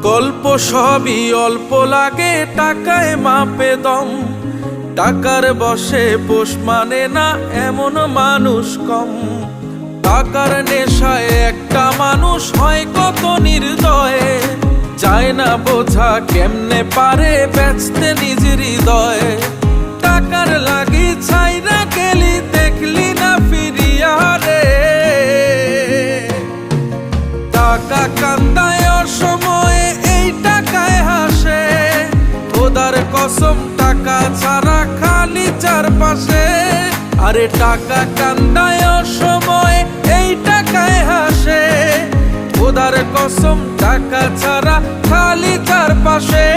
গল্প সবই অল্প লাগে, টাকায় মাপে দম। টাকার বশে পোষ মানে না, এমন মানুষ কম। টাকার নেশায় একটা মানুষ হয় কত নির্দয়, যায় না বোঝা কেমনে পারে বেচতে নিজের হৃদয়। টাকার লাগি ছাইরা গেলি, দেখলি না ফিরিয়া রে। টাকা কান্দায় অসময়ে, এই টাকায় হাসে। খোদার কসম টাকা ছাড়া খালি চারপাশে। আরে টাকা কান্দায় অসময়ে, এই টাকায় হাসে। খোদার কসম টাকা ছাড়া খালি চারপাশে।